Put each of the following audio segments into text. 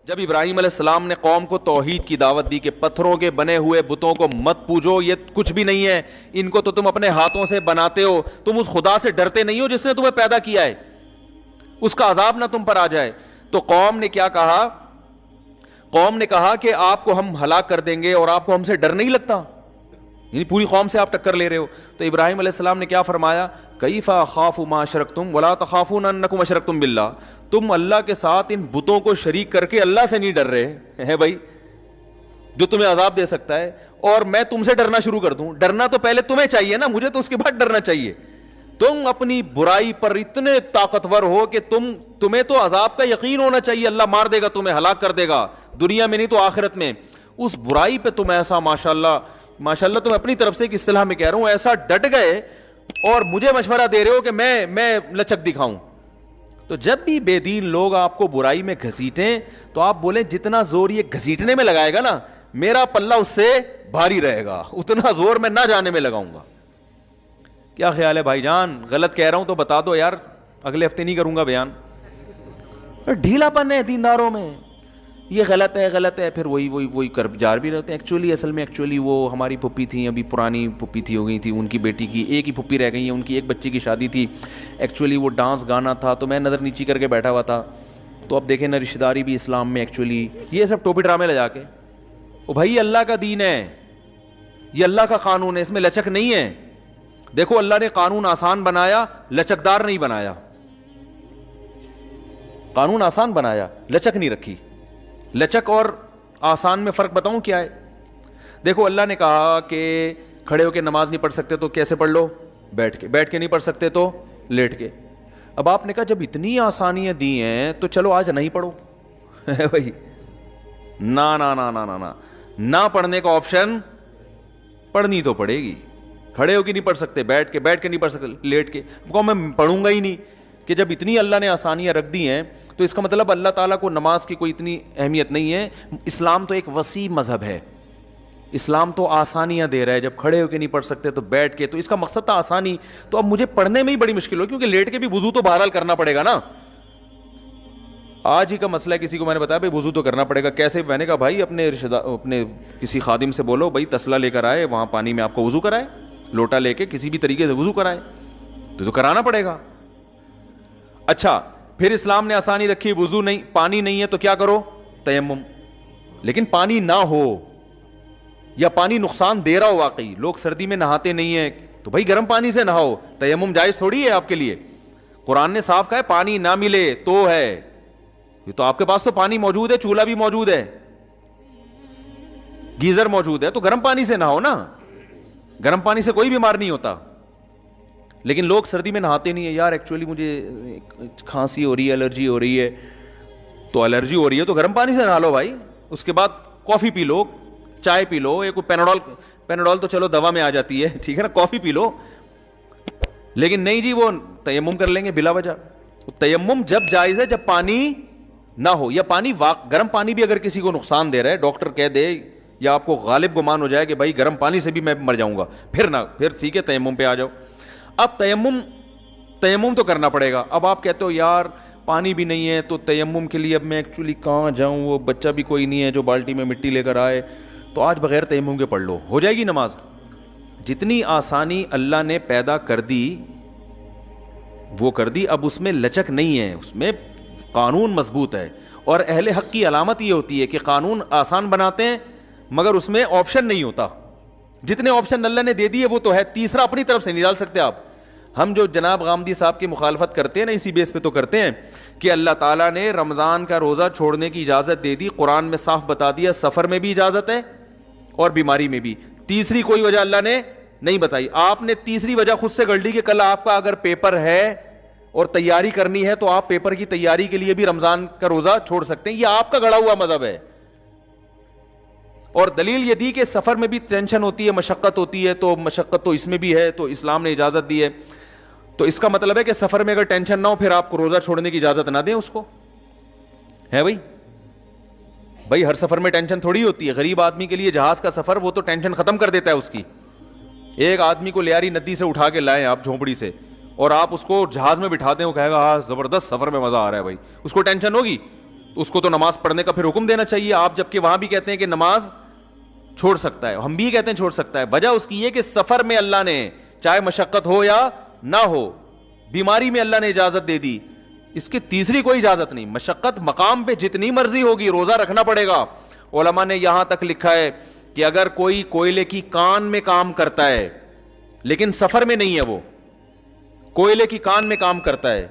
جب ابراہیم علیہ السلام نے قوم کو توحید کی دعوت دی کہ پتھروں کے بنے ہوئے بتوں کو مت پوجو، یہ کچھ بھی نہیں ہے، ان کو تو تم اپنے ہاتھوں سے بناتے ہو، تم اس خدا سے ڈرتے نہیں ہو جس نے تمہیں پیدا کیا ہے، اس کا عذاب نہ تم پر آ جائے. تو قوم نے کیا کہا؟ قوم نے کہا کہ آپ کو ہم ہلاک کر دیں گے اور آپ کو ہم سے ڈر نہیں لگتا، یعنی پوری قوم سے آپ ٹکر لے رہے ہو. تو ابراہیم علیہ السلام نے کیا فرمایا؟ کیف اخاف ما اشرکتم ولا تخافون انکم اشرکتم باللہ. تم اللہ کے ساتھ ان بتوں کو شریک کر کے اللہ سے نہیں ڈر رہے ہیں بھائی، جو تمہیں عذاب دے سکتا ہے، اور میں تم سے ڈرنا شروع کر دوں. ڈرنا تو پہلے تمہیں چاہیے نا، مجھے تو اس کے بعد ڈرنا چاہیے. تم اپنی برائی پر اتنے طاقتور ہو کہ تمہیں تو عذاب کا یقین ہونا چاہیے، اللہ مار دے گا تمہیں، ہلاک کر دے گا، دنیا میں نہیں تو آخرت میں. اس برائی پہ تم ایسا ماشاءاللہ تم اپنی طرف سے ایک اصطلاح میں کہہ رہا ہوں، ایسا ڈٹ گئے اور مجھے مشورہ دے رہے ہو کہ میں لچک دکھاؤں. تو جب بھی بے دین لوگ آپ کو برائی میں گھسیٹیں تو آپ بولیں جتنا زور یہ گھسیٹنے میں لگائے گا نا، میرا پلہ اس سے بھاری رہے گا، اتنا زور میں نہ جانے میں لگاؤں گا. کیا خیال ہے بھائی جان؟ غلط کہہ رہا ہوں تو بتا دو یار، اگلے ہفتے نہیں کروں گا بیان. ڈھیلا پن ہے دینداروں میں، یہ غلط ہے، پھر وہی کر جار بھی رہتے ہیں. اصل میں وہ ہماری پھپھی تھیں، ابھی پرانی پھپھی تھی، ہو گئی تھی، ان کی بیٹی کی ایک ہی پھپھی رہ گئی ہے، ان کی ایک بچی کی شادی تھی. ایکچولی وہ ڈانس گانا تھا تو میں نظر نیچی کر کے بیٹھا ہوا تھا. تو اب دیکھیں نا، رشتہ داری بھی اسلام میں ایکچولی یہ سب ٹوپی ڈرامے لگا کے، او بھائی یہ اللہ کا دین ہے، یہ اللہ کا قانون ہے، اس میں لچک نہیں ہے. دیکھو اللہ نے قانون آسان بنایا، لچکدار نہیں بنایا. قانون آسان بنایا، لچک نہیں رکھی. لچک اور آسان میں فرق بتاؤں کیا ہے؟ دیکھو اللہ نے کہا کہ کھڑے ہو کے نماز نہیں پڑھ سکتے تو کیسے پڑھ لو؟ بیٹھ کے نہیں پڑھ سکتے تو لیٹ کے. اب آپ نے کہا جب اتنی آسانیاں دی ہیں تو چلو آج نہیں پڑھو. بھائی نہ پڑھنے کا آپشن، پڑھنی تو پڑے گی. کھڑے ہو کے نہیں پڑھ سکتے، بیٹھ کے نہیں پڑھ سکتے، لیٹ کے. میں پڑھوں گا ہی نہیں. کہ جب اتنی اللہ نے آسانیاں رکھ دی ہیں تو اس کا مطلب اللہ تعالیٰ کو نماز کی کوئی اتنی اہمیت نہیں ہے. اسلام تو ایک وسیع مذہب ہے، اسلام تو آسانیاں دے رہا ہے. جب کھڑے ہو کے نہیں پڑھ سکتے تو بیٹھ کے، تو اس کا مقصد تھا آسانی. تو اب مجھے پڑھنے میں ہی بڑی مشکل ہو، کیونکہ لیٹ کے بھی وضو تو بہرحال کرنا پڑے گا نا. آج ہی کا مسئلہ ہے، کسی کو میں نے بتایا بھائی وضو تو کرنا پڑے گا. کیسے؟ میں نے کہا بھائی اپنے کسی خادم سے بولو بھائی تسلا لے کر آئے، وہاں پانی میں آپ کو وضو کرائے، لوٹا لے کے کسی بھی طریقے سے وضو کرائے، تو کرانا پڑے گا. اچھا پھر اسلام نے آسانی رکھی، وضو نہیں، پانی نہیں ہے تو کیا کرو؟ تیمم. لیکن پانی نہ ہو یا پانی نقصان دے رہا ہو، واقعی لوگ سردی میں نہاتے نہیں ہیں تو بھائی گرم پانی سے نہاؤ. تیمم جائز تھوڑی ہے آپ کے لیے. قرآن نے صاف کہا ہے پانی نہ ملے تو ہے، یہ تو آپ کے پاس تو پانی موجود ہے، چولہا بھی موجود ہے، گیزر موجود ہے، تو گرم پانی سے نہاؤ نا. گرم پانی سے کوئی بیمار نہیں ہوتا. لیکن لوگ سردی میں نہاتے نہیں ہیں. یار ایکچولی مجھے کھانسی ہو رہی ہے، الرجی ہو رہی ہے، تو الرجی ہو رہی ہے تو گرم پانی سے نہا لو بھائی. اس کے بعد کافی پی لو، چائے پی لو، یا کوئی پیناڈول تو چلو دوا میں آ جاتی ہے، ٹھیک ہے نا، کافی پی لو. لیکن نہیں جی وہ تیمم کر لیں گے بلا وجہ. تیمم جب جائز ہے جب پانی نہ ہو، یا پانی گرم پانی بھی اگر کسی کو نقصان دے رہا ہے، ڈاکٹر کہہ دے یا آپ کو غالب گمان ہو جائے کہ بھائی گرم پانی سے بھی میں مر جاؤں گا، پھر ٹھیک ہے تیمم پہ آ جاؤ. اب تیمم تو کرنا پڑے گا. اب آپ کہتے ہو یار پانی بھی نہیں ہے تو تیمم کے لیے اب میں ایکچولی کہاں جاؤں، وہ بچہ بھی کوئی نہیں ہے جو بالٹی میں مٹی لے کر آئے، تو آج بغیر تیمم کے پڑھ لو، ہو جائے گی نماز. جتنی آسانی اللہ نے پیدا کر دی وہ کر دی. اب اس میں لچک نہیں ہے، اس میں قانون مضبوط ہے. اور اہل حق کی علامت یہ ہوتی ہے کہ قانون آسان بناتے ہیں مگر اس میں آپشن نہیں ہوتا. جتنے آپشن اللہ نے دے دیے وہ تو ہے، تیسرا اپنی طرف سے نہیں ڈال سکتے آپ. ہم جو جناب غامدی صاحب کی مخالفت کرتے ہیں نا، اسی بیس پہ تو کرتے ہیں کہ اللہ تعالیٰ نے رمضان کا روزہ چھوڑنے کی اجازت دے دی، قرآن میں صاف بتا دیا سفر میں بھی اجازت ہے اور بیماری میں بھی. تیسری کوئی وجہ اللہ نے نہیں بتائی. آپ نے تیسری وجہ خود سے گڑھ لی کہ کل آپ کا اگر پیپر ہے اور تیاری کرنی ہے تو آپ پیپر کی تیاری کے لیے بھی رمضان کا روزہ چھوڑ سکتے ہیں. یہ آپ کا گڑھا ہوا مذہب ہے. اور دلیل یہ دی کہ سفر میں بھی ٹینشن ہوتی ہے، مشقت ہوتی ہے، تو مشقت تو اس میں بھی ہے، تو اسلام نے اجازت دی ہے. تو اس کا مطلب ہے کہ سفر میں اگر ٹینشن نہ ہو پھر آپ کو روزہ چھوڑنے کی اجازت نہ دیں اس کو. ہے بھائی ہر سفر میں ٹینشن تھوڑی ہوتی ہے. غریب آدمی کے لیے جہاز کا سفر وہ تو ٹینشن ختم کر دیتا ہے اس کی. ایک آدمی کو لیاری ندی سے اٹھا کے لائیں آپ جھونپڑی سے، اور آپ اس کو جہاز میں بٹھاتے ہیں، وہ کہے گا ہاں زبردست سفر میں مزہ آ رہا ہے بھائی، اس کو ٹینشن ہوگی؟ اس کو تو نماز پڑھنے کا پھر حکم دینا چاہیے آپ، جبکہ وہاں بھی کہتے ہیں کہ نماز چھوڑ سکتا ہے، ہم بھی کہتے ہیں چھوڑ سکتا ہے. وجہ اس کی یہ کہ سفر میں اللہ نے چاہے مشقت ہو یا نہ ہو، بیماری میں اللہ نے اجازت دے دی، اس کی تیسری کوئی اجازت نہیں. مشقت مقام پہ جتنی مرضی ہوگی روزہ رکھنا پڑے گا. علماء نے یہاں تک لکھا ہے کہ اگر کوئی کوئلے کی کان میں کام کرتا ہے لیکن سفر میں نہیں ہے، وہ کوئلے کی کان میں کام کرتا ہے،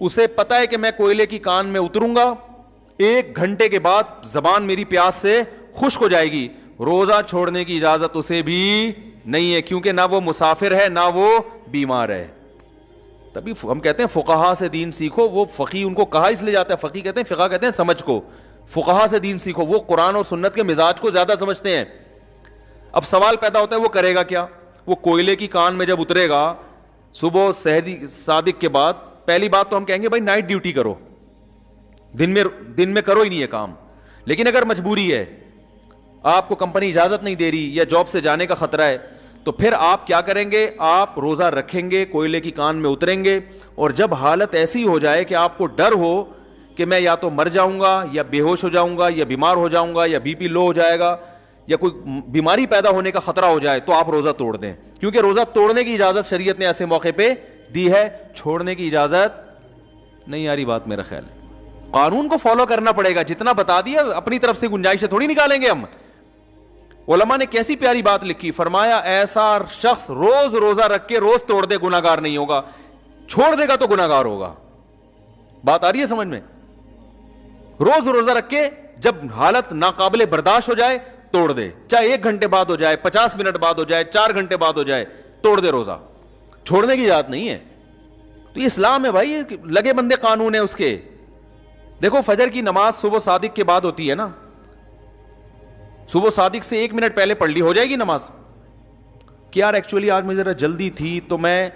اسے پتا ہے کہ میں کوئلے کی کان میں اتروں گا 1 گھنٹے کے بعد زبان میری پیاس سے خشک ہو جائے گی، روزہ چھوڑنے کی اجازت اسے بھی نہیں ہے، کیونکہ نہ وہ مسافر ہے نہ وہ بیمار ہے. تبھی ہم کہتے ہیں فقہا سے دین سیکھو. وہ فقی ان کو کہا اس لیے جاتا ہے، فقی کہتے ہیں، فقہ کہتے ہیں سمجھ کو، فقہا سے دین سیکھو. وہ قرآن اور سنت کے مزاج کو زیادہ سمجھتے ہیں. اب سوال پیدا ہوتا ہے وہ کرے گا کیا؟ وہ کوئلے کی کان میں جب اترے گا صبح صادق کے بعد، پہلی بات تو ہم کہیں گے بھائی نائٹ ڈیوٹی کرو، دن میں کرو ہی نہیں ہے کام. لیکن اگر مجبوری ہے، آپ کو کمپنی اجازت نہیں دے رہی یا جاب سے جانے کا خطرہ ہے، تو پھر آپ کیا کریں گے؟ آپ روزہ رکھیں گے، کوئلے کی کان میں اتریں گے، اور جب حالت ایسی ہو جائے کہ آپ کو ڈر ہو کہ میں یا تو مر جاؤں گا یا بے ہوش ہو جاؤں گا یا بیمار ہو جاؤں گا یا بی پی لو ہو جائے گا یا کوئی بیماری پیدا ہونے کا خطرہ ہو جائے، تو آپ روزہ توڑ دیں. کیونکہ روزہ توڑنے کی اجازت شریعت نے ایسے موقع پہ دی ہے، چھوڑنے کی اجازت نہیں. آ رہی بات میرا خیال ہے. قانون کو فالو کرنا پڑے گا، جتنا بتا دیا اپنی طرف سے گنجائشیں تھوڑی نکالیں گے ہم. علماء نے کیسی پیاری بات لکھی، فرمایا ایسا شخص روز روزہ رکھ کے روز توڑ دے گناہ گار نہیں ہوگا، چھوڑ دے گا تو گناہ گار ہوگا. بات آ رہی ہے سمجھ میں؟ روز روزہ رکھ کے جب حالت ناقابل برداشت ہو جائے توڑ دے، چاہے 1 گھنٹے بعد ہو جائے، 50 منٹ بعد ہو جائے، 4 گھنٹے بعد ہو جائے، توڑ دے روزہ. چھوڑنے کی اجازت نہیں ہے. تو یہ اسلام ہے بھائی، لگے بندے قانون ہے اس کے. دیکھو فجر کی نماز صبح صادق کے بعد ہوتی ہے نا، صبح صادق سے 1 منٹ پہلے پڑھ لی ہو جائے گی نماز. کہ یار ایکچولی آج مجھے ذرا جلدی تھی تو میں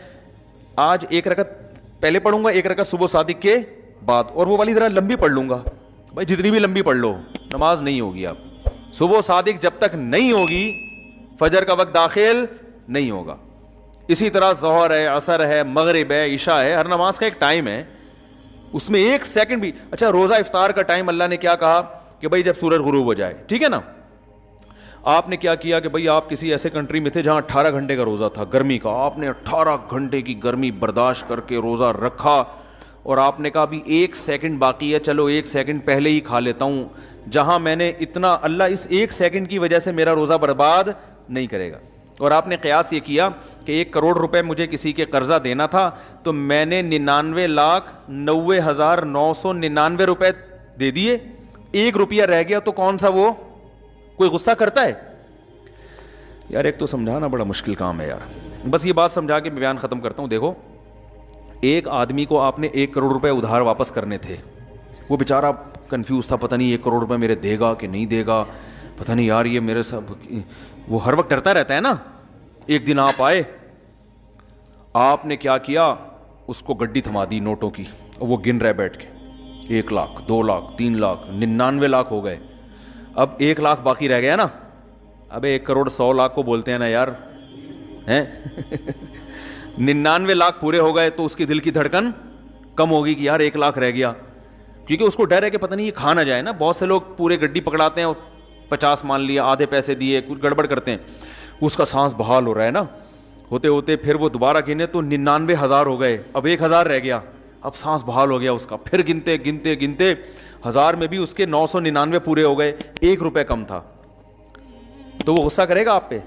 آج 1 رکعت پہلے پڑھوں گا، 1 رکعت صبح صادق کے بعد، اور وہ والی ذرا لمبی پڑھ لوں گا. بھائی جتنی بھی لمبی پڑھ لو نماز نہیں ہوگی. آپ صبح صادق جب تک نہیں ہوگی فجر کا وقت داخل نہیں ہوگا. اسی طرح ظہر ہے، عصر ہے، مغرب ہے، عشاء ہے، ہر نماز کا ایک ٹائم ہے، اس میں 1 سیکنڈ بھی. اچھا روزہ افطار کا ٹائم اللہ نے کیا کہا کہ بھائی جب سورج غروب ہو جائے، ٹھیک ہے نا. آپ نے کیا کیا کہ بھائی آپ کسی ایسے کنٹری میں تھے جہاں 18 گھنٹے کا روزہ تھا گرمی کا، آپ نے 18 گھنٹے کی گرمی برداشت کر کے روزہ رکھا، اور آپ نے کہا ابھی 1 سیکنڈ باقی ہے، چلو 1 سیکنڈ پہلے ہی کھا لیتا ہوں. جہاں میں نے اتنا، اللہ اس 1 سیکنڈ کی وجہ سے میرا روزہ برباد نہیں کرے گا. اور آپ نے قیاس یہ کیا کہ 1 کروڑ روپے مجھے کسی کے قرضہ دینا تھا، تو میں نے 99,90,999 روپے دے دیے، 1 روپیہ رہ گیا تو کون سا وہ کوئی غصہ کرتا ہے؟ یار ایک تو سمجھانا بڑا مشکل کام ہے یار. بس یہ بات سمجھا کے میں بیان ختم کرتا ہوں. دیکھو ایک آدمی کو آپ نے 1 کروڑ روپے ادھار واپس کرنے تھے، وہ بیچارہ کنفیوز تھا، پتہ نہیں 1 کروڑ روپے میرے دے گا کہ نہیں دے گا، پتہ نہیں یار یہ میرے سب، وہ ہر وقت ڈرتا رہتا ہے نا. ایک دن آپ آئے، آپ نے کیا کیا، اس کو گڈی تھما دی نوٹوں کی، اور وہ گن رہے بیٹھ کے 1 لاکھ 2 لاکھ 3 لاکھ 99 لاکھ ہو گئے. اب 1 لاکھ باقی رہ گیا نا. ابے 1 کروڑ 100 لاکھ کو بولتے ہیں نا یار، ہیں 99 لاکھ پورے ہو گئے تو اس کی دل کی دھڑکن کم ہوگی کہ یار 1 لاکھ رہ گیا، کیونکہ اس کو ڈر ہے کہ پتہ نہیں یہ کھا نہ جائے نا. بہت سے لوگ پورے گڈی پکڑاتے ہیں، 50 مان لیا، آدھے پیسے دیے، کچھ گڑبڑ کرتے ہیں، اس کا سانس بحال ہو رہا ہے نا، ہوتے ہوتے پھر وہ دوبارہ گنے تو 99,000 ہو گئے، اب 1,000 رہ گیا، اب سانس بحال ہو گیا اس کا، پھر گنتے گنتے گنتے 1000 میں بھی اس کے 999 پورے ہو گئے، 1 روپے کم تھا. تو وہ غصہ کرے گا آپ پہ؟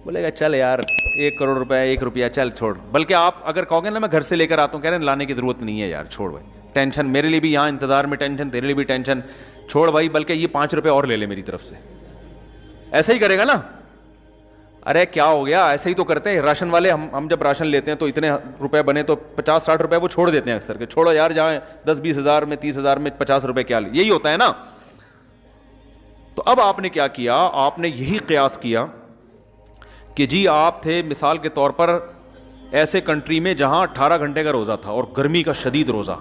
بولے گا چل یار 1 کروڑ روپے 1 روپیہ چل چھوڑ. بلکہ آپ اگر کہو گے نا میں گھر سے لے کر آتا ہوں، کہہ رہے ہیں لانے کی ضرورت نہیں ہے یار، چھوڑ بھائی، ٹینشن میرے لیے بھی یہاں انتظار میں ٹینشن، تیرے لیے بھی ٹینشن، چھوڑ بھائی، بلکہ یہ 5 روپے اور لے لے میری طرف سے. ایسا ہی کرے گا نا. ارے کیا ہو گیا، ایسے ہی تو کرتے ہیں راشن والے. ہم جب راشن لیتے ہیں تو اتنے روپے بنے تو 50-60 روپے وہ چھوڑ دیتے ہیں اکثر، کہ چھوڑو یار، جہاں 10-20 ہزار میں 30 ہزار میں 50 روپے کیا لے، یہی ہوتا ہے نا. تو اب آپ نے کیا کیا، آپ نے یہی قیاس کیا کہ جی آپ تھے مثال کے طور پر ایسے کنٹری میں جہاں 18 گھنٹے کا روزہ تھا اور گرمی کا شدید روزہ،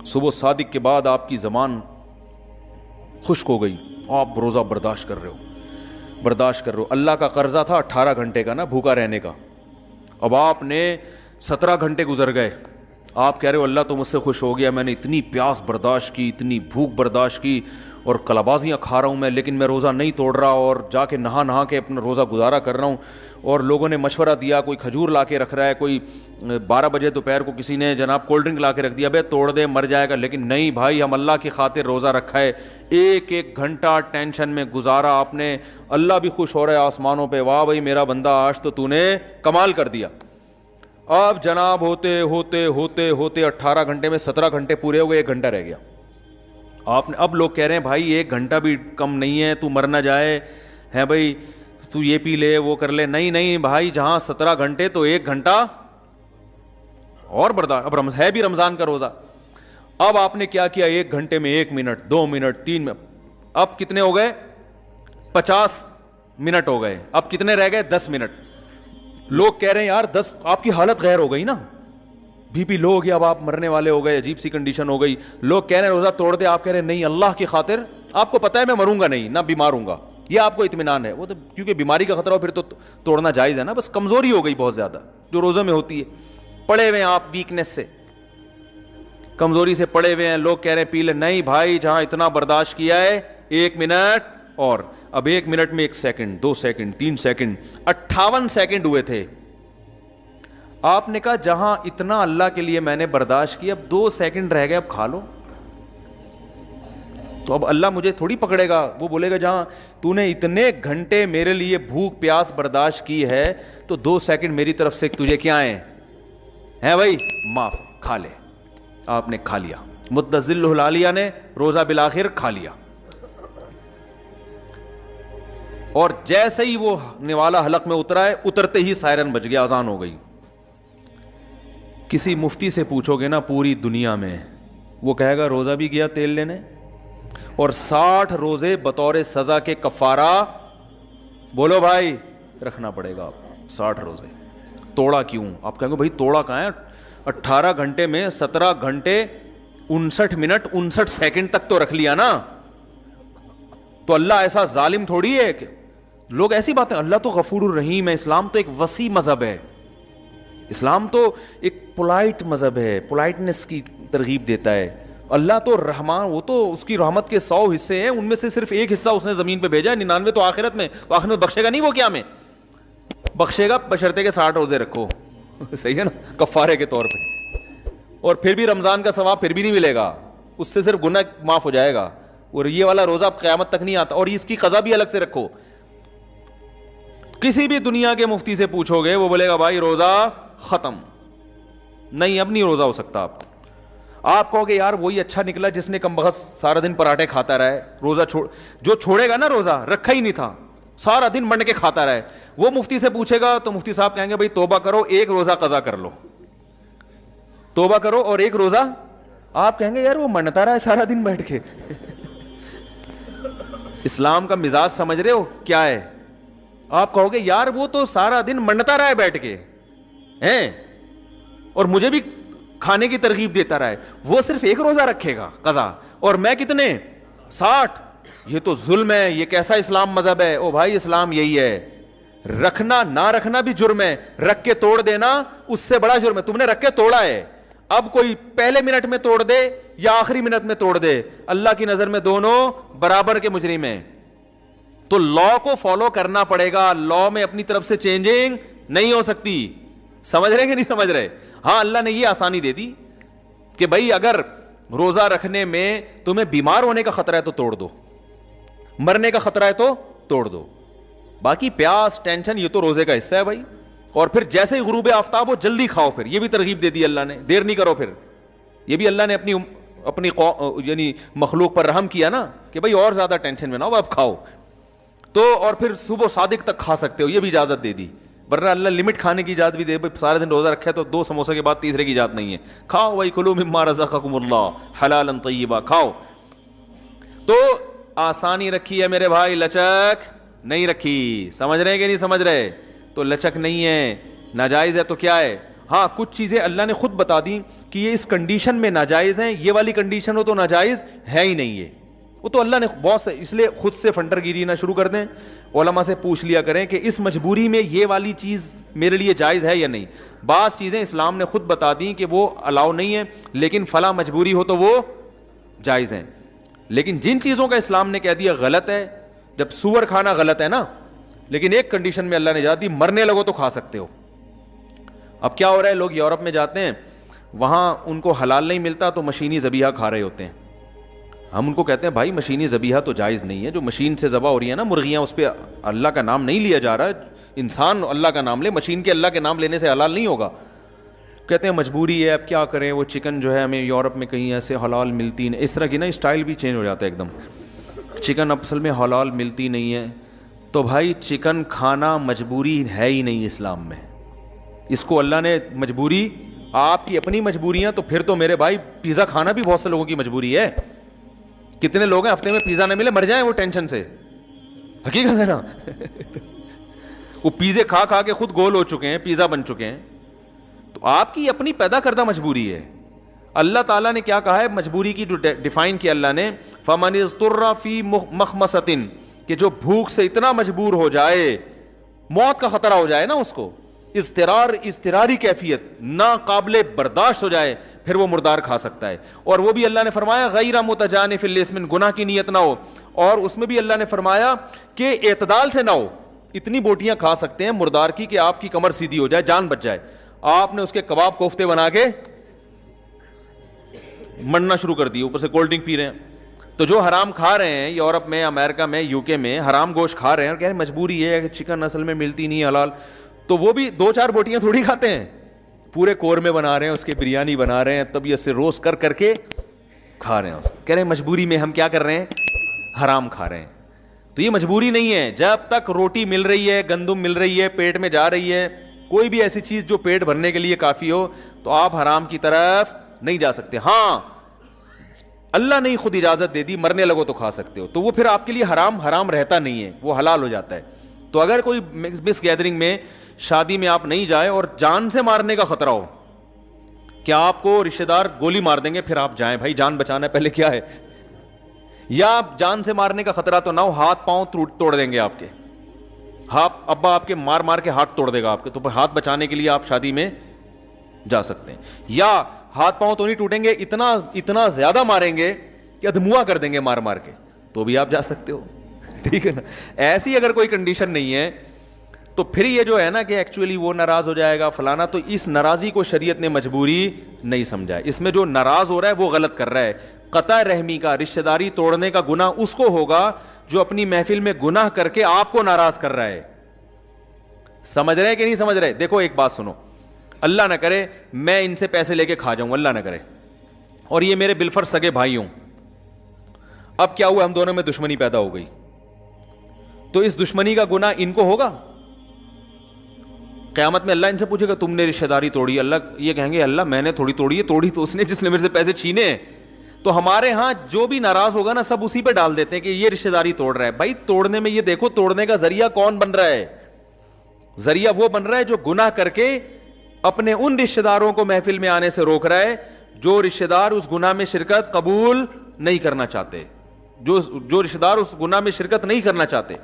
صبح صادق کے بعد آپ کی زبان خشک ہو گئی، آپ روزہ برداشت کر رہے ہو. اللہ کا قرضہ تھا 18 گھنٹے کا نا، بھوکا رہنے کا. اب آپ نے 17 گھنٹے گزر گئے، آپ کہہ رہے ہو اللہ تو مجھ سے خوش ہو گیا, میں نے اتنی پیاس برداشت کی, اتنی بھوک برداشت کی, اور کلابازیاں کھا رہا ہوں میں, لیکن میں روزہ نہیں توڑ رہا, اور جا کے نہا کے اپنا روزہ گزارا کر رہا ہوں. اور لوگوں نے مشورہ دیا, کوئی کھجور لا کے رکھ رہا ہے, کوئی 12 بجے دوپہر کو کسی نے جناب کولڈ ڈرنک لا کے رکھ دیا, بھائی توڑ دے مر جائے گا. لیکن نہیں بھائی, ہم اللہ کی خاطر روزہ رکھا ہے, ایک ایک گھنٹہ ٹینشن میں گزارا آپ نے, اللہ بھی خوش ہو رہا ہے آسمانوں پہ, واہ بھائی میرا بندہ آج تو نے کمال کر دیا. اب جناب ہوتے ہوتے ہوتے ہوتے 18 گھنٹے میں 17 گھنٹے پورے ہو گئے, 1 گھنٹہ رہ گیا. آپ نے اب لوگ کہہ رہے ہیں بھائی 1 گھنٹہ بھی کم نہیں ہے, تو مر نہ جائے ہے بھائی, تو یہ پی لے وہ کر لے. نہیں بھائی, جہاں 17 گھنٹے تو 1 گھنٹہ اور برداشت. اب ہے بھی رمضان کا روزہ. اب آپ نے کیا کیا, 1 گھنٹے میں 1 منٹ 2 منٹ 3 منٹ, اب کتنے ہو گئے, 50 منٹ ہو گئے. اب کتنے رہ گئے, 10 منٹ. لوگ کہہ رہے ہیں یار 10, آپ کی حالت غیر ہو گئی نا, بی پی لو ہو گیا, اب آپ مرنے والے ہو گئے, عجیب سی کنڈیشن ہو گئی. لوگ کہہ رہے ہیں روزہ توڑ دے, آپ کہہ رہے ہیں نہیں اللہ کی خاطر, آپ کو پتہ ہے میں مروں گا نہیں, نہ بیمار ہوں گا, یہ آپ کو اطمینان ہے. وہ تو کیونکہ بیماری کا خطرہ ہو پھر تو توڑنا جائز ہے نا, بس کمزوری ہو گئی بہت زیادہ جو روزوں میں ہوتی ہے. پڑے ہوئے ہیں آپ ویکنس سے, کمزوری سے پڑے ہوئے ہیں. لوگ کہہ رہے ہیں پی لے, نہیں بھائی جہاں اتنا برداشت کیا ہے 1 منٹ اور, اب 1 منٹ میں 1 سیکنڈ 2 سیکنڈ 3 سیکنڈ 58 سیکنڈ ہوئے تھے. آپ نے کہا جہاں اتنا اللہ کے لیے میں نے برداشت کیا, اب 2 سیکنڈ رہ گئے, اب کھا لو. تو اب اللہ مجھے تھوڑی پکڑے گا, وہ بولے گا جہاں تو نے اتنے گھنٹے میرے لیے بھوک پیاس برداشت کی ہے, تو 2 سیکنڈ میری طرف سے تجھے کیا ہیں بھائی, معاف, کھا لے. آپ نے کھا لیا, متزل العالیہ نے روزہ بالآخر کھا لیا. اور جیسے ہی وہ نوالا حلق میں اترا ہے, اترتے ہی سائرن بج گیا, اذان ہو گئی. کسی مفتی سے پوچھو گے نا پوری دنیا میں, وہ کہے گا روزہ بھی گیا تیل لینے, اور 60 روزے بطور سزا کے کفارہ, بولو بھائی رکھنا پڑے گا آپ 60 روزے. توڑا کیوں, آپ کہیں گے بھائی توڑا کہاں ہے, 18 گھنٹے میں 17 گھنٹے 59 منٹ 59 سیکنڈ تک تو رکھ لیا نا. تو اللہ ایسا ظالم تھوڑی ہے کہ لوگ ایسی باتیں, اللہ تو غفور الرحیم ہے. اسلام تو ایک وسیع مذہب ہے, اسلام تو ایک پولائٹ مذہب ہے, پولائٹنس کی ترغیب دیتا ہے. اللہ تو رحمان, وہ تو اس کی رحمت کے 100 حصے ہیں, ان میں سے صرف 1 حصہ اس نے زمین پہ بھیجا ہے, 99 تو آخرت میں. تو آخرت بخشے گا نہیں, وہ کیا میں بخشے گا, بشرطے کہ 60 روزے رکھو, صحیح ہے نا, کفارے کے طور پہ. اور پھر بھی رمضان کا ثواب پھر بھی نہیں ملے گا, اس سے صرف گناہ معاف ہو جائے گا. اور یہ والا روزہ اب قیامت تک نہیں آتا, اور اس کی قضا بھی الگ سے رکھو. کسی بھی دنیا کے مفتی سے پوچھو گے, وہ بولے گا بھائی روزہ ختم, نہیں اب نہیں روزہ ہو سکتا. آپ کہو گے یار وہی اچھا نکلا جس نے کم بخت سارا دن پراٹھے کھاتا رہے, روزہ جو چھوڑے گا نا روزہ رکھا ہی نہیں تھا, سارا دن بنڈ کے کھاتا رہے, وہ مفتی سے پوچھے گا تو مفتی صاحب کہیں گے بھائی توبہ کرو, 1 روزہ قضا کر لو, توبہ کرو اور 1 روزہ. آپ کہیں گے یار وہ منتا رہا ہے سارا دن بیٹھ کے. اسلام کا مزاج سمجھ رہے ہو کیا ہے؟ آپ کہو گے یار وہ تو سارا دن منتا رہا ہے بیٹھ کے ہیں, اور مجھے بھی کھانے کی ترغیب دیتا رہا ہے, وہ صرف 1 روزہ رکھے گا قضا, اور میں کتنے 60. یہ تو ظلم ہے, یہ کیسا اسلام مذہب ہے؟ او بھائی اسلام یہی ہے, رکھنا نہ رکھنا بھی جرم ہے, رکھ کے توڑ دینا اس سے بڑا جرم ہے. تم نے رکھ کے توڑا ہے, اب کوئی پہلے منٹ میں توڑ دے یا آخری منٹ میں توڑ دے, اللہ کی نظر میں دونوں برابر کے مجرم ہیں. تو لا کو فالو کرنا پڑے گا, لا میں اپنی طرف سے چینجنگ نہیں ہو سکتی. سمجھ رہے کہ نہیں سمجھ رہے؟ ہاں اللہ نے یہ آسانی دے دی کہ بھائی اگر روزہ رکھنے میں تمہیں بیمار ہونے کا خطرہ ہے تو توڑ دو, مرنے کا خطرہ ہے تو توڑ دو, باقی پیاس ٹینشن یہ تو روزے کا حصہ ہے بھائی. اور پھر جیسے ہی غروب آفتاب ہو جلدی کھاؤ, پھر یہ بھی ترغیب دے دی اللہ نے, دیر نہیں کرو. پھر یہ بھی اللہ نے اپنی یعنی مخلوق پر رحم کیا نا کہ بھائی اور زیادہ ٹینشن میں نہ ہو, اب کھاؤ. تو اور پھر صبح صادق تک کھا سکتے ہو, یہ بھی اجازت دے دی. ورنہ اللہ لمٹ کھانے کی اجازت بھی دے, بھائی سارے دن روزہ رکھا تو 2 سموسے کے بعد تیسرے کی اجازت نہیں ہے. کھاؤ بھائی, کلوا مما رزقکم اللہ حلالا طیبا, کھاؤ. تو آسانی رکھی ہے میرے بھائی, لچک نہیں رکھی. سمجھ رہے کہ نہیں سمجھ رہے؟ تو لچک نہیں ہے, ناجائز ہے تو کیا ہے. ہاں کچھ چیزیں اللہ نے خود بتا دی کہ یہ اس کنڈیشن میں ناجائز ہیں, یہ والی کنڈیشن ہو تو ناجائز ہے ہی نہیں. یہ وہ تو اللہ نے بہت سے, اس لیے خود سے فنٹر گیری نہ شروع کر دیں, علماء سے پوچھ لیا کریں کہ اس مجبوری میں یہ والی چیز میرے لیے جائز ہے یا نہیں. بعض چیزیں اسلام نے خود بتا دیں کہ وہ الاؤ نہیں ہے, لیکن فلاں مجبوری ہو تو وہ جائز ہیں. لیکن جن چیزوں کا اسلام نے کہہ دیا غلط ہے, جب سور کھانا غلط ہے نا, لیکن ایک کنڈیشن میں اللہ نے اجازت دی, مرنے لگو تو کھا سکتے ہو. اب کیا ہو رہا ہے, لوگ یورپ میں جاتے ہیں, وہاں ان کو حلال نہیں ملتا تو مشینی ذبیحہ کھا رہے ہوتے ہیں. ہم ان کو کہتے ہیں بھائی مشینی ذبیحہ تو جائز نہیں ہے, جو مشین سے ذبح ہو رہی ہے نا مرغیاں, اس پہ اللہ کا نام نہیں لیا جا رہا, انسان اللہ کا نام لے, مشین کے اللہ کے نام لینے سے حلال نہیں ہوگا. کہتے ہیں مجبوری ہے, اب کیا کریں, وہ چکن جو ہے ہمیں یورپ میں کہیں ایسے حلال ملتی نہیں, اس طرح کی نا اسٹائل بھی چینج ہو جاتا ہے ایک دم, چکن اصل میں حلال ملتی نہیں ہے. تو بھائی چکن کھانا مجبوری ہے ہی نہیں اسلام میں, اس کو اللہ نے مجبوری, آپ کی اپنی مجبوریاں, تو پھر تو میرے بھائی پیزا کھانا بھی بہت سے لوگوں کی مجبوری ہے. کتنے لوگ ہیں ہفتے میں پیزا نہ ملے مر جائیں وہ ٹینشن سے, حقیقت ہے نا. وہ پیزے کھا کھا کے خود گول ہو چکے ہیں, پیزا بن چکے ہیں. تو آپ کی اپنی پیدا کردہ مجبوری ہے. اللہ تعالیٰ نے کیا کہا ہے مجبوری کی جو ڈیفائن کیا اللہ نے, فَمَنِ اضْطُرَّ فِي مَخْمَصَةٍ, کہ جو بھوک سے اتنا مجبور ہو جائے, موت کا خطرہ ہو جائے نا اس کو, اضطراری کیفیت ناقابل برداشت ہو جائے, پھر وہ مردار کھا سکتا ہے. اور وہ بھی اللہ نے فرمایا غیر متجانف لإثم, گناہ کی نیت نہ ہو. اور اس میں بھی اللہ نے فرمایا کہ اعتدال سے نہ ہو. اتنی بوٹیاں کھا سکتے ہیں مردار کی کہ آپ کی کمر سیدھی ہو جائے, جان بچ جائے. آپ نے اس کے کباب کوفتے بنا کے مننا شروع کر دی, اوپر سے کولڈ ڈرنک پی رہے ہیں. تو جو حرام کھا رہے ہیں یورپ میں, امریکہ میں, یو کے میں, حرام گوشت کھا رہے ہیں اور کہہ رہے ہیں مجبوری ہے کہ چکن اصل میں ملتی نہیں حلال, تو وہ بھی 2-4 بوٹیاں تھوڑی کھاتے ہیں, پورے قورمے بنا رہے ہیں, اس کے بریانی بنا رہے ہیں, طبیعت سے روسٹ کر کے کھا رہے ہیں. کہہ رہے ہیں مجبوری میں ہم کیا کر رہے ہیں, حرام کھا رہے ہیں. تو یہ مجبوری نہیں ہے. جب تک روٹی مل رہی ہے, گندم مل رہی ہے, پیٹ میں جا رہی ہے, کوئی بھی ایسی چیز جو پیٹ بھرنے کے لیے کافی ہو, تو آپ حرام کی طرف نہیں جا سکتے. ہاں اللہ نے خود اجازت دے دی, مرنے لگو تو کھا سکتے ہو, تو وہ پھر آپ کے لیے حرام رہتا نہیں ہے, وہ حلال ہو جاتا ہے. تو اگر کوئی مس گیدرنگ میں, شادی میں آپ نہیں جائیں اور جان سے مارنے کا خطرہ ہو, کیا آپ کو رشتہ دار گولی مار دیں گے پھر آپ جائیں, بھائی جان بچانا ہے پہلے کیا ہے, یا جان سے مارنے کا خطرہ تو نہ ہو, ہاتھ پاؤں توڑ دیں گے آپ کے, ابا آپ کے مار کے ہاتھ توڑ دے گا آپ کے, تو پھر ہاتھ بچانے کے لیے آپ شادی میں جا سکتے ہیں. یا ہاتھ پاؤں تو نہیں ٹوٹیں گے, اتنا زیادہ ماریں گے کہ ادھموا کر دیں گے مار کے, تو بھی آپ جا سکتے ہو. ٹھیک ہے نا. ایسی اگر کوئی کنڈیشن نہیں ہے تو پھر یہ جو ہے نا کہ ایکچولی وہ ناراض ہو جائے گا فلانا, تو اس ناراضی کو شریعت نے مجبوری نہیں سمجھا ہے. اس میں جو ناراض ہو رہا ہے وہ غلط کر رہا ہے. قطع رحمی کا, رشتہ داری توڑنے کا گناہ اس کو ہوگا جو اپنی محفل میں گناہ کر کے آپ کو ناراض کر رہا ہے. سمجھ رہے کہ نہیں سمجھ رہے؟ دیکھو ایک بات سنو, اللہ نہ کرے میں ان سے پیسے لے کے کھا جاؤں, اللہ نہ کرے, اور یہ میرے بالفرض سگے بھائی ہوں. اب کیا ہوا, ہم دونوں میں دشمنی پیدا ہو گئی, تو اس دشمنی کا گناہ ان کو ہوگا. قیامت میں اللہ ان سے پوچھے گا تم نے رشتہ داری توڑی, اللہ یہ کہیں گے اللہ میں نے تھوڑی توڑی ہے, توڑی تو اس نے جس نے میرے سے پیسے چھینے ہیں. تو ہمارے ہاں جو بھی ناراض ہوگا نا سب اسی پہ ڈال دیتے ہیں کہ یہ رشتہ داری توڑ رہا ہے. بھائی توڑنے میں یہ دیکھو توڑنے کا ذریعہ کون بن رہا ہے, ذریعہ وہ بن رہا ہے جو گناہ کر کے اپنے ان رشتہ داروں کو محفل میں آنے سے روک رہا ہے جو رشتہ دار اس گناہ میں شرکت قبول نہیں کرنا چاہتے, جو رشتہ دار اس گناہ میں شرکت نہیں کرنا چاہتے.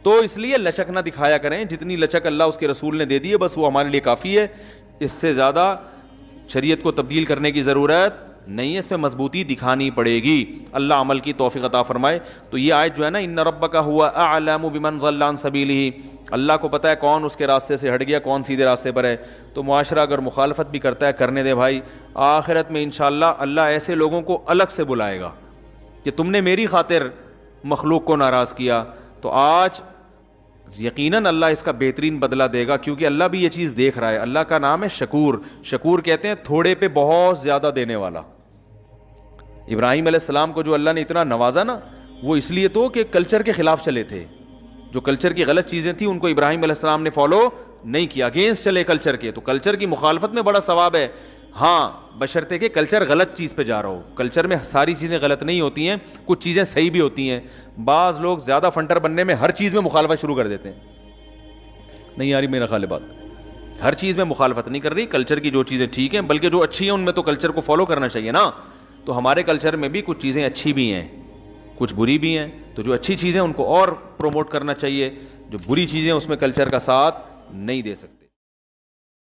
تو اس لیے لچک نہ دکھایا کریں, جتنی لچک اللہ اس کے رسول نے دے دی ہے بس وہ ہمارے لیے کافی ہے, اس سے زیادہ شریعت کو تبدیل کرنے کی ضرورت نہیں ہے, اس میں مضبوطی دکھانی پڑے گی. اللہ عمل کی توفیق عطا فرمائے. تو یہ آیت جو ہے نا, ان ربک هو اعلم بمن ضل عن سبیلہ, اللہ کو پتہ ہے کون اس کے راستے سے ہٹ گیا, کون سیدھے راستے پر ہے. تو معاشرہ اگر مخالفت بھی کرتا ہے کرنے دے بھائی, آخرت میں انشاءاللہ اللہ ایسے لوگوں کو الگ سے بلائے گا کہ تم نے میری خاطر مخلوق کو ناراض کیا. تو آج یقیناً اللہ اس کا بہترین بدلہ دے گا, کیونکہ اللہ بھی یہ چیز دیکھ رہا ہے. اللہ کا نام ہے شکور. شکور کہتے ہیں تھوڑے پہ بہت زیادہ دینے والا. ابراہیم علیہ السلام کو جو اللہ نے اتنا نوازا نا, وہ اس لیے تو کہ کلچر کے خلاف چلے تھے. جو کلچر کی غلط چیزیں تھیں ان کو ابراہیم علیہ السلام نے فالو نہیں کیا, اگینسٹ چلے کلچر کے. تو کلچر کی مخالفت میں بڑا ثواب ہے, ہاں بشرطے کہ کلچر غلط چیز پہ جا رہا ہو. کلچر میں ساری چیزیں غلط نہیں ہوتی ہیں, کچھ چیزیں صحیح بھی ہوتی ہیں. بعض لوگ زیادہ فنٹر بننے میں ہر چیز میں مخالفت شروع کر دیتے ہیں. نہیں آ رہی میرا خیال بات, ہر چیز میں مخالفت نہیں کر رہی. کلچر کی جو چیزیں ٹھیک ہیں, بلکہ جو اچھی ہیں ان میں تو کلچر کو فالو کرنا چاہیے نا. تو ہمارے کلچر میں بھی کچھ چیزیں اچھی بھی ہیں, کچھ بری بھی ہیں. تو جو اچھی چیزیں ان کو اور پروموٹ کرنا چاہیے, جو بری چیزیں اس میں کلچر کا ساتھ نہیں دے سکتے.